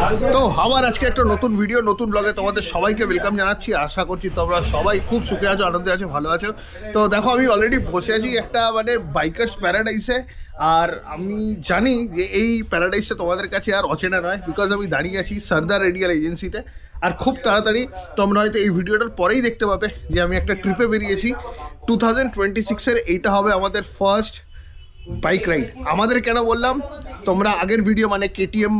তো আবার আজকে একটা নতুন ভিডিও নতুন ব্লগে তোমাদের সবাইকে ওয়েলকাম জানাচ্ছি। আশা করছি তোমরা সবাই খুব সুখে আছো, আনন্দে আছো, ভালো আছো। তো দেখো আমি অলরেডি বসে আছি একটা মানে বাইকার্স প্যারাডাইসে। আর আমি জানি যে এই প্যারাডাইসটা তোমাদের কাছে আর অচেনা নয়, বিকজ আমি দাঁড়িয়ে আছি সর্দার রেডিয়াল এজেন্সিতে। আর খুব তাড়াতাড়ি তোমরা হয়তো এই ভিডিওটার পরেই দেখতে পাবে যে আমি একটা ট্রিপে বেরিয়েছি 2026-এর। এইটা হবে আমাদের ফার্স্ট বাইক রাইড। আমাদের কেন বললাম, তোমরা আগের ভিডিও মানে KTM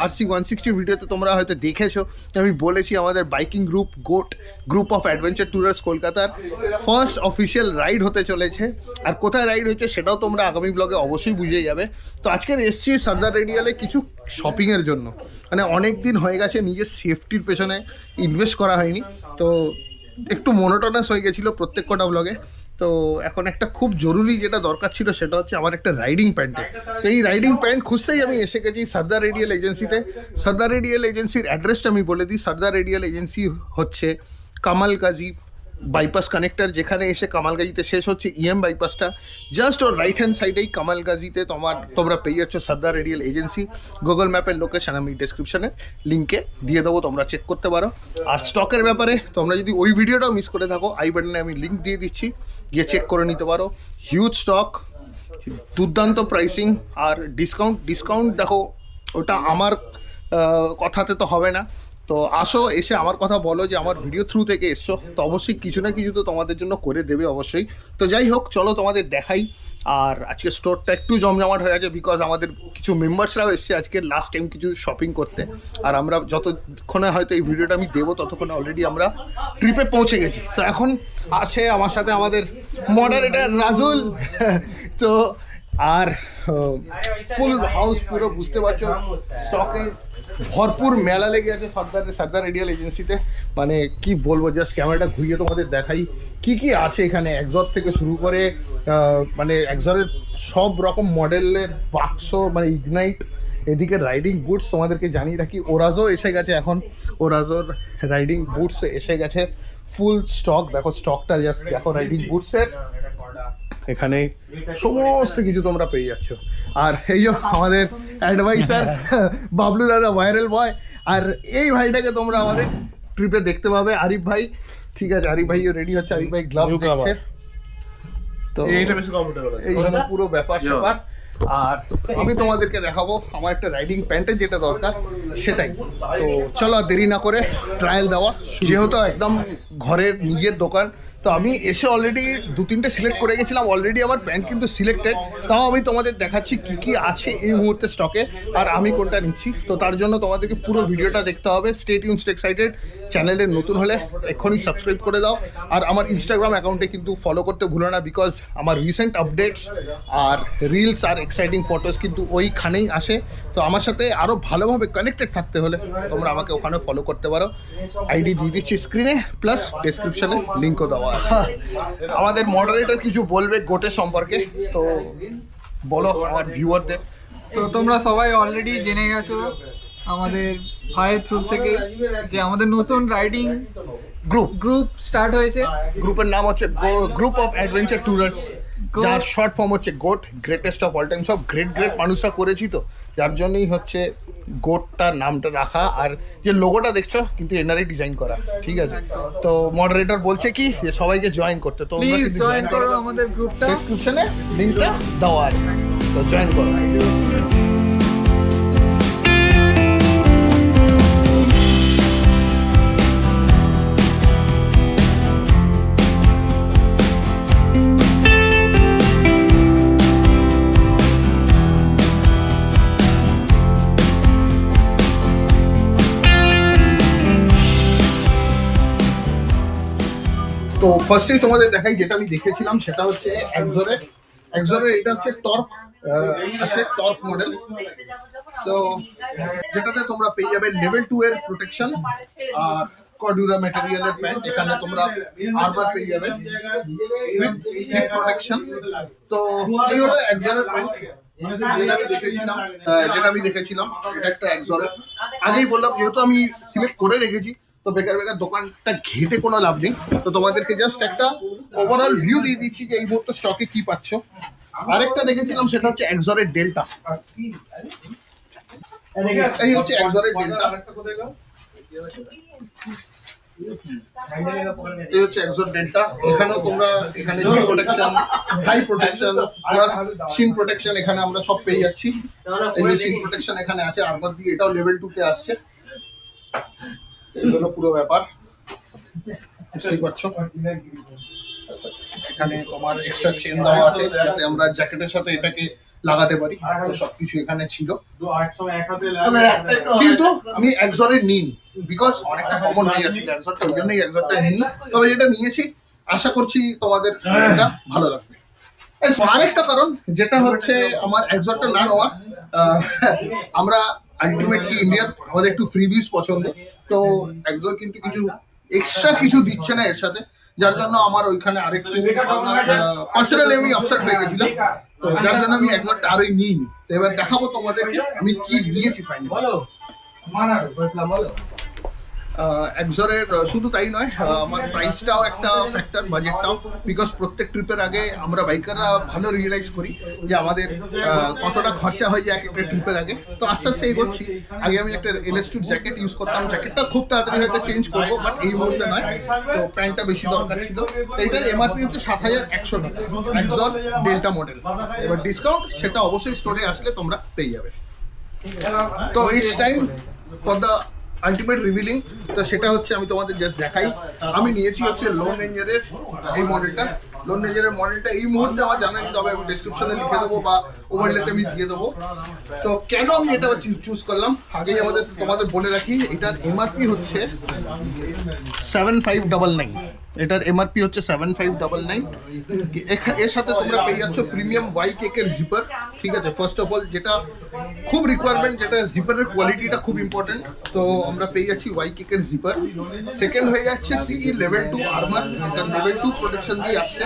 RC 160 ভিডিওতে তোমরা হয়তো দেখেছো, আমি বলেছি আমাদের biking group goat group of adventure tourers কলকাতার ফার্স্ট অফিসিয়াল রাইড হতে চলেছে। আর কোথায় রাইড হচ্ছে সেটাও তোমরা আগামী ব্লগে অবশ্যই বুঝে যাবে। তো আজকের এসছি সর্দার রেডিয়ালে কিছু শপিংয়ের জন্য। মানে অনেক দিন হয়ে গেছে নিজের সেফটির পেছনে ইনভেস্ট করা হয়নি, তো একটু মনোটোনাস হয়ে গেছিলো প্রত্যেক কটা ব্লগে। তো এখন একটা খুব জরুরি যেটা দরকার ছিল সেটা হচ্ছে আমার একটা রাইডিং প্যান্টের। তো এই রাইডিং প্যান্ট খুঁজতেই আমি এসে গেছি সর্দার রেডিয়াল এজেন্সিতে। সর্দার রেডিয়াল এজেন্সির অ্যাড্রেসটা আমি বলে দিই। সর্দার রেডিয়াল এজেন্সি হচ্ছে কামালগাজি বাইপাস কানেক্টর, যেখানে এসে কামালগাজিতে শেষ হচ্ছে বাইপাসটা, জাস্ট ওর রাইট হ্যান্ড সাইডেই কামালগাজিতে তোমরা পেয়ে যাচ্ছ সর্দার রেডিয়াল এজেন্সি। গুগল ম্যাপের লোকেশন আমি ডিসক্রিপশনে লিঙ্কে দিয়ে দেবো, তোমরা চেক করতে পারো। আর স্টকের ব্যাপারে তোমরা যদি ওই ভিডিওটাও মিস করে থাকো, আই বাটনে আমি লিঙ্ক দিয়ে দিচ্ছি, গিয়ে চেক করে নিতে পারো। হিউজ স্টক, দুর্দান্ত প্রাইসিং আর ডিসকাউন্ট দেখো, ওটা আমার কথাতে তো হবে না। তো আসো, এসে আমার কথা বলো যে আমার ভিডিও থ্রু থেকে এসছো, তো অবশ্যই কিছু না কিছু তো তোমাদের জন্য করে দেবে অবশ্যই। তো যাই হোক, চলো তোমাদের দেখাই। আর আজকে স্টোরটা একটু জমজমাট হয়ে আছে, বিকজ আমাদের কিছু মেম্বার্সরাও এসছে আজকে লাস্ট টাইম কিছু শপিং করতে। আর আমরা যতক্ষণে হয়তো এই ভিডিওটা আমি দেবো ততক্ষণে অলরেডি আমরা ট্রিপে পৌঁছে গেছি। তো এখন আছে আমার সাথে আমাদের মডারেটার রাজুল। তো আর ফুল হাউস পুরো বুঝতে পারছো, স্টকের ভরপুর মেলা লেগে আছে সর্দার রেডিয়াল এজেন্সিতে। মানে কি বলবো, জাস্ট ক্যামেরাটা ঘুরিয়ে তোমাদের দেখাই কি কি আছে এখানে। এক্সর থেকে শুরু করে মানে এক্সরের সব রকম মডেলের বাক্স, মানে ইগনাইট, এদিকে রাইডিং বুটস তোমাদেরকে জানিয়ে রাখি ওরাজও এসে গেছে। এখন ওরাজোর রাইডিং বুটস এসে গেছে ফুল স্টক। দেখো স্টকটা জাস্ট দেখো, রাইডিং বুটসের এখানে সমস্ত কিছু তোমরা পেয়ে যাচ্ছ। আর এই যে আমাদের অ্যাডভাইসার বাবলু দাদা, ভাইরাল বয়। আর এই ভাইটাকে তোমরা আমাদের ট্রিপে দেখতে পাবে, আরিফ ভাই। ঠিক আছে, আরিফ ভাইও রেডি হচ্ছে, আরিফ ভাই গ্লাভস দেখছে। তো এই হলো পুরো ব্যাপার স্যাপার। আর আমি তোমাদেরকে দেখাবো আমার একটা রাইডিং প্যান্টের যেটা দরকার সেটাই। তো চলো দেরি না করে ট্রায়াল দেওয়া, যেহেতু একদম ঘরের নিজের দোকান। তো আমি এসে অলরেডি 2-3টে সিলেক্ট করে গেছিলাম, অলরেডি আমার প্যান্ট কিন্তু সিলেক্টেড। তাও আমি তোমাদের দেখাচ্ছি কি কি আছে এই মুহূর্তে স্টকে আর আমি কোনটা নিচ্ছি। তো তার জন্য তোমাদেরকে পুরো ভিডিওটা দেখতে হবে। Stay tuned, stay excited. চ্যানেলে নতুন হলে এক্ষুনি সাবস্ক্রাইব করে দাও। আর আমার ইনস্টাগ্রাম অ্যাকাউন্টে কিন্তু ফলো করতে ভুলো না, বিকজ আমার রিসেন্ট আপডেটস আর রিলস আর এক্সাইটিং ফটোস কিন্তু ওইখানেই আসে। তো আমার সাথে আরও ভালোভাবে কানেক্টেড থাকতে হলে তোমরা আমাকে ওখানে ফলো করতে পারো। আইডি দিয়ে দিচ্ছি স্ক্রিনে, প্লাস ডেসক্রিপশনে লিঙ্কও দেওয়া আছে। আমাদের মডারেটর কিছু বলবে গোটের সম্পর্কে, তো বলো আমার ভিউয়ারদের। তো তোমরা সবাই অলরেডি জেনে গেছো আমাদের ভাইয়ের থ্রু থেকে যে আমাদের নতুন রাইডিং গ্রুপ স্টার্ট হয়েছে। গ্রুপের নাম হচ্ছে গ্রুপ অফ অ্যাডভেঞ্চার ট্যুরার্স, যার শর্ট ফর্ম হচ্ছে goat, greatest of all time. সব গ্রেট মানুষরা করেছি, তো যার জন্যই হচ্ছে গোটটার নামটা রাখা। আর যে লোগোটা দেখছো কিন্তু এনারই ডিজাইন করা, ঠিক আছে। তো মডারেটর বলছে কি যে সবাইকে জয়েন করতে, তো তোমরা কিন্তু জয়েন করো আমাদের গ্রুপটা, ডেসক্রিপশনে লিংকটা দেওয়া আছে, তো জয়েন করো। তো ফার্স্টেই তোমাদের দেখাই যেটা আমি দেখেছিলাম, সেটা হচ্ছে এক্সরের এটা হচ্ছে টর্ক আছে, টর্ক মডেল। তো যেটাতে তোমরা পেয়ে যাবে লেভেল 2 এর প্রোটেকশন আর কর্ডুরা ম্যাটেরিয়ালের প্যান্ট। এখানে তোমরা আরবার পেয়ে যাবে উইথ প্রোটেকশন। তো এই হলো এক্সরের প্যান্ট যেটা আমি দেখেছিলাম। এটা একটা এক্সরের, আগেই বললাম যেহেতু আমি সিলেক্ট করে রেখেছি, তো বেকার দোকানটা ঘেটে কোনো লাভ নেই। তো তোমাদেরকে জাস্ট একটা ওভারঅল ভিউ দিয়ে দিচ্ছি যে এই মুহূর্তে স্টকে কি পাচ্ছ। আরেকটা দেখেছিলাম সেটা হচ্ছে এক্সরের ডেল্টা। এই হচ্ছে এক্সরের ডেল্টা, এই হচ্ছে এক্সর ডেল্টা। এখানেও তোমরা এখানে প্রোটেকশন, হাই প্রোটেকশন প্লাস সিন প্রোটেকশন এখানে আমরা সব পেয়ে যাচ্ছি। এই যে সিন প্রোটেকশন এখানে আছে আর্মার দিয়ে, এটাও লেভেল 2 তে আসছে। এই হলো পুরো ব্যাপার, বুঝতেই পারছো। এখানে তোমার এক্সট্রা চেন দেওয়া আছে যাতে আমরা জ্যাকেটের সাথে এটাকে লাগাতে পারি, তো সবকিছু এখানে ছিল। কিন্তু আমি এক্সরের নিইনি, বিকজ অনেকটা কমন হয়ে যাচ্ছিল এক্সরটা, ওই জন্যই এক্সরটা নিইনি। তবে যেটা নিয়েছি আশা করছি তোমাদের এটা ভালো লাগবে। আরেকটা কারণ যেটা হচ্ছে আমার এক্সরটা না নেওয়া, আমরা আলটিমেটলি ইন্ডিয়ান, আমাদের একটু ফ্রিবিজ পছন্দ, তো এক্সর কিন্তু কিছু এক্সট্রা কিছু দিচ্ছে না এর সাথে, যার জন্য আমার ওইখানে আরেকটু পার্সোনালি আমি আপসেট হয়ে গেছিলাম, তো যার জন্য আমি এক্সরটা আরোই নিইনি। তো এবার দেখাবো তোমাদেরকে আমি কি নিয়েছি ফাইনালি। এক্সরের শুধু তাই নয়, আমার প্রাইসটাও একটা ফ্যাক্টর, বাজেটটাও, বিকজ প্রত্যেক ট্রিপের আগে আমরা বাইকাররা ভালো রিয়েলাইজ করি যে আমাদের কতটা খরচা হয়ে যায় এক একটা ট্রিপের আগে। তো আস্তে আস্তে এগোচ্ছি। আগে আমি একটা LS2 জ্যাকেট ইউজ করতাম, জ্যাকেটটা খুব তাড়াতাড়ি হয়তো চেঞ্জ করবো, বাট এই মুহূর্তে নয়, তো প্যান্টটা বেশি দরকার ছিল। এইটার এমআরপি হচ্ছে 7100 টাকা, এক্সর ডেল্টা মডেল। এবার ডিসকাউন্ট সেটা অবশ্যই স্টোরে আসলে তোমরা পেয়ে যাবে। তো it's time for the ultimate revealing. তো সেটা হচ্ছে আমি তোমাদের জাস্ট দেখাই। আমি নিয়েছি হচ্ছে লোন রেঞ্জারের এই মডেলটা। লোন রেঞ্জারের মডেলটা এই মুহূর্তে আমার জানা নেই, তবে আমি ডিসক্রিপশনে লিখে দেবো বা ওভারলেতে আমি দিয়ে দেবো। তো কেন আমি এটা চুজ করলাম আগেই তোমাদের বলে রাখি, এটার এমআরপি হচ্ছে 7599। এটার এমআরপি হচ্ছে 7599। এর সাথে তোমরা পেয়ে যাচ্ছ প্রিমিয়াম ওয়াই কেকের জিপার। ঠিক আছে, ফার্স্ট অফ অল যেটা খুব রিকোয়ারমেন্ট, যেটা জিপারের কোয়ালিটিটা খুব ইম্পর্টেন্ট, তো আমরা পেয়ে যাচ্ছি ওয়াই কেকের জিপার। সেকেন্ড হয়ে যাচ্ছে সিই লেভেল 2 আর্মার, এটা লেভেল 2 প্রোটেকশন দিয়ে আসছে।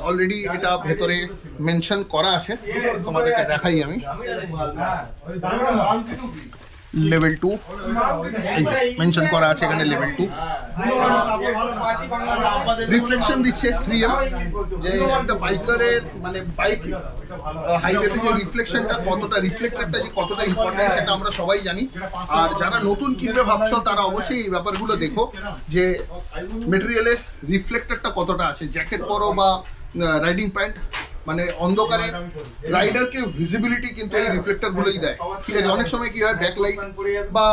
অলরেডি এটা ভেতরে মেনশন করা আছে, তোমাদেরকে দেখাই আমি। লেভেল 2 মেনশন করা আছে এখানে, লেভেল 2 রিফ্লেকশন দিচ্ছে 3M। যে একটা বাইকারের মানে বাইক হাইওয়ে থেকে রিফ্লেকশনটা কতটা, রিফ্লেক্টরটা যে কতটা ইম্পর্টেন্ট সেটা আমরা সবাই জানি। আর যারা নতুন কিনবে ভাবছো তারা অবশ্যই এই ব্যাপারগুলো দেখো যে মেটেরিয়ালের রিফ্লেক্টরটা কতটা আছে। জ্যাকেট পরো বা রাইডিং প্যান্ট, মানে অন্ধকারে রাইডারকে ভিজিবিলিটি কিন্তু এই রিফ্লেক্টর গুলোই দেয়। ঠিক আছে, অনেক সময় কি হয় ব্যাকলাইট বা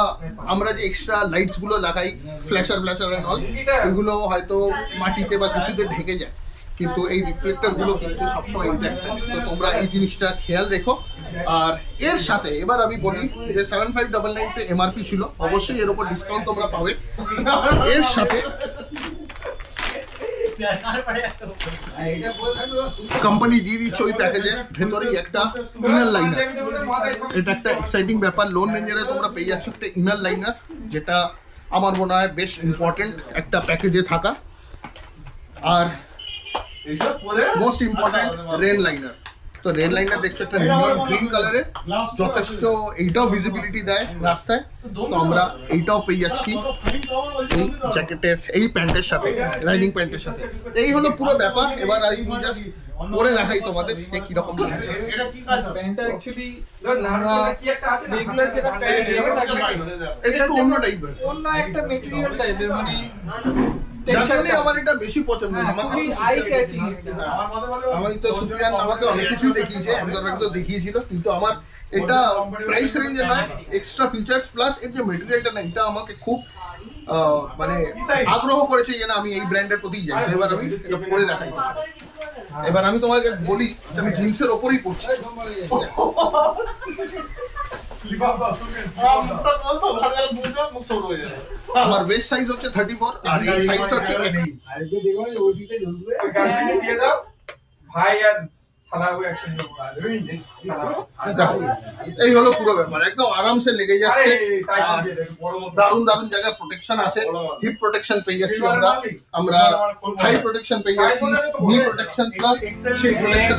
আমরা যে এক্সট্রা লাইটস গুলো লাগাই, ফ্ল্যাশার এন্ড অল, এগুলো হয়তো মাটিতে বা কিছুতে ঢেকে যায়, কিন্তু এই রিফ্লেক্টর গুলো কিন্তু সবসময় ইনট্যাক্ট থাকে। তো তোমরা এই জিনিসটা খেয়াল রেখো। আর এর সাথে এবার আমি বলি যে 7599 তে এমআরপি ছিল, অবশ্যই এর উপর ডিসকাউন্ট তোমরা পাবে। এর সাথে কোম্পানি দিয়ে দিচ্ছে ওই প্যাকেজের ভেতরেই একটা ইনার লাইনার। এটা একটা এক্সাইটিং ব্যাপার। লোন রেঞ্জারে তোমরা পেয়ে যাচ্ছ একটা ইনার লাইনার, যেটা আমার মনে হয় বেশ ইম্পর্টেন্ট একটা প্যাকেজে থাকা। আর মোস্ট ইম্পর্টেন্ট রেন লাইনার। তো রেন লাইনার দেখছো একটা নিয়ন গ্রিন কালারের, যথেষ্ট এইটাও ভিজিবিলিটি দেয় রাস্তায়। তো আমরা এইটাও পেয়ে যাচ্ছি এই জ্যাকেটের এই প্যান্টের সাথে, রাইডিং প্যান্টের সাথে। এই হলো পুরো ব্যাপার। এবার আমি জাস্ট পরে দেখাই তোমাদের যে কিরকম লাগছে। প্যান্টটা অ্যাকচুয়ালি রেগুলার যেটা প্যান্ট দেখে থাকি, এটা একটু অন্য টাইপের, অন্য একটা মেটেরিয়াল টাইপের, মানে জানি আমার এটা বেশি পছন্দ। আমাকে আমি তো সুফিয়ান আমাকে অনেক কিছুই দেখিয়েছে, এক্সর দেখিয়েছিল, কিন্তু আমার এটা প্রাইস রেঞ্জে নয়, এক্সট্রা ফিচার্স প্লাস এর যে মেটেরিয়ালটা না, এটা আমাকে খুব মানে আগ্রহ করেছে যে না আমি এই ব্র্যান্ডের প্রতি যাই। এবার আমি এটা পরে দেখাই। এবার আমি তোমাকে বলি আমি জিন্সের ওপরেই পড়ছি। আমার ওয়েস্ট সাইজ হচ্ছে 34 আর এই সাইজটা হচ্ছে X। এই হলো পুরো ব্যাপার, একদম আরামসে লেগে যাচ্ছে। দারুণ দারুণ জায়গায় প্রোটেকশন আছে, হিপ প্রোটেকশন পেয়ে যাচ্ছি আমরা থাই প্রোটেকশন পেয়ে যাচ্ছি, নি প্রোটেকশন প্লাস সেই প্রোটেকশন।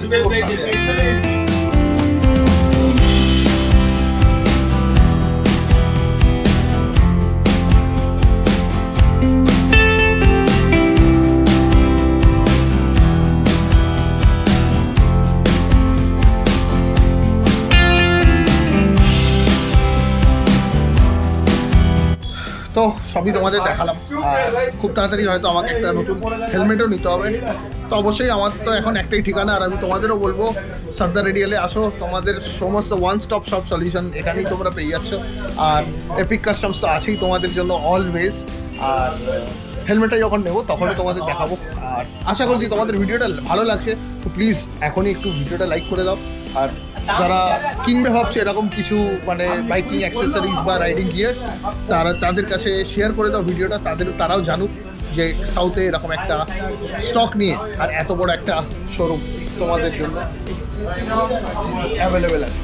তো সবই তোমাদের দেখালাম। আর খুব তাড়াতাড়ি হয়তো আমাকে একটা নতুন হেলমেটও নিতে হবে। তো অবশ্যই আমার তো এখন একটাই ঠিকানা, আর আমি তোমাদেরও বলবো সর্দার রেডিয়ালে আসো, তোমাদের সমস্ত ওয়ান স্টপ সব সলিউশন এখানেই তোমরা পেয়ে যাচ্ছ। আর এপিক কাস্টমস তো আছেই তোমাদের জন্য অলওয়েজ। আর হেলমেটটা যখন নেবো তখনও তোমাদের দেখাবো। আর আশা করছি তোমাদের ভিডিওটা ভালো লাগছে। তো প্লিজ এখনই একটু ভিডিওটা লাইক করে দাও। আর যারা কিনবে ভাবছে এরকম কিছু মানে বাইকিং অ্যাক্সেসরিজ বা রাইডিং গিয়ার্স, তাদের কাছে শেয়ার করে দাও ভিডিওটা, তারাও জানুক যে সাউথে এরকম একটা স্টক নিয়ে আর এত বড় একটা শোরুম তোমাদের জন্য অ্যাভেলেবেল আছে।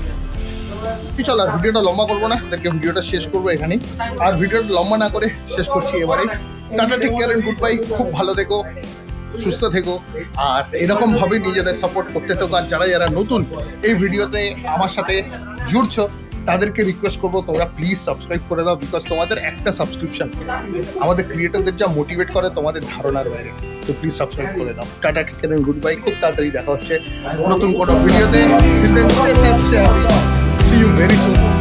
চল আর ভিডিওটা লম্বা করবো না, তাদেরকে ভিডিওটা শেষ করবো এখানেই। আর ভিডিওটা লম্বা না করে শেষ করছি এবারে। Tata, take care and goodbye. খুব ভালো থেকো, সুস্থ থেকো, আর এরকমভাবে নিজেদের সাপোর্ট করতে থাকো। আর যারা নতুন এই ভিডিওতে আমার সাথে জুড়ছো তাদেরকে রিকোয়েস্ট করবো তোমরা প্লিজ সাবস্ক্রাইব করে দাও, বিকজ তোমাদের একটা সাবস্ক্রিপশন আমাদের ক্রিয়েটরদের যা মোটিভেট করে তোমাদের ধারণার বাইরে। তো প্লিজ সাবস্ক্রাইব করে দাও। Tata, take care and goodbye. খুব তাড়াতাড়ি দেখা হচ্ছে নতুন কোনো ভিডিওতে। See you very soon.